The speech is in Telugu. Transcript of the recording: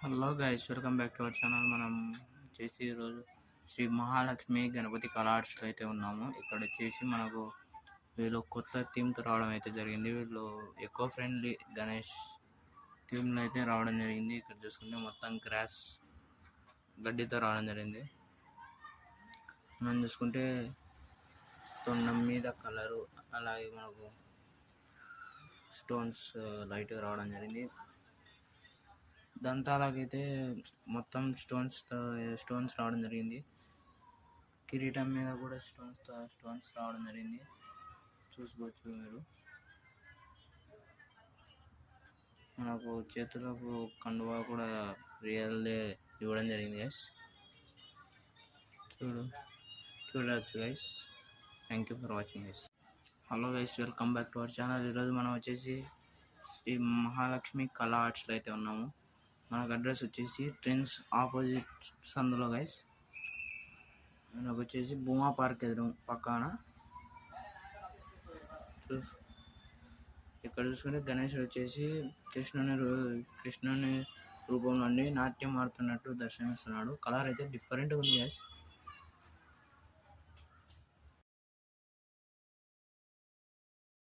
Hello guys, welcome back to our channel. మనం వచ్చేసి ఈరోజు శ్రీ మహాలక్ష్మి గణపతి కళా ఆర్ట్స్లో అయితే ఉన్నాము. ఇక్కడ వచ్చేసి మనకు వీళ్ళు కొత్త థీమ్తో రావడం అయితే జరిగింది. వీళ్ళు ఎకో ఫ్రెండ్లీ గణేష్ థీమ్లో అయితే రావడం జరిగింది. ఇక్కడ చూసుకుంటే మొత్తం గ్రాస్ గడ్డితో రావడం జరిగింది. మనం చూసుకుంటే తొండం మీద కలరు, అలాగే మనకు స్టోన్స్ లైట్గా రావడం జరిగింది. దంతాలకైతే మొత్తం స్టోన్స్ రావడం జరిగింది. కిరీటం మీద కూడా స్టోన్స్ రావడం జరిగింది, చూసుకోవచ్చు మీరు. మనకు చేతులకు కండువా కూడా రియల్దే ఇవ్వడం జరిగింది గైస్. చూడవచ్చు guys. Thank you for watching guys. Hello guys, welcome back to our channel. ఈరోజు మనం వచ్చేసి శ్రీ మహాలక్ష్మి కళా ఆర్ట్స్లో అయితే ఉన్నాము. మనకు అడ్రస్ వచ్చేసి ట్రెండ్స్ ఆపోజిట్ సందులో గైస్. మనకు వచ్చేసి భూమా పార్క్ ఎదురు పక్కన ఇక్కడ చూసుకుంటే గణేశుడు వచ్చేసి కృష్ణుని రూపంలో నాట్యం ఆడుతున్నట్టు దర్శనమిస్తున్నాడు. కలర్ అయితే డిఫరెంట్గా ఉంది గైస్.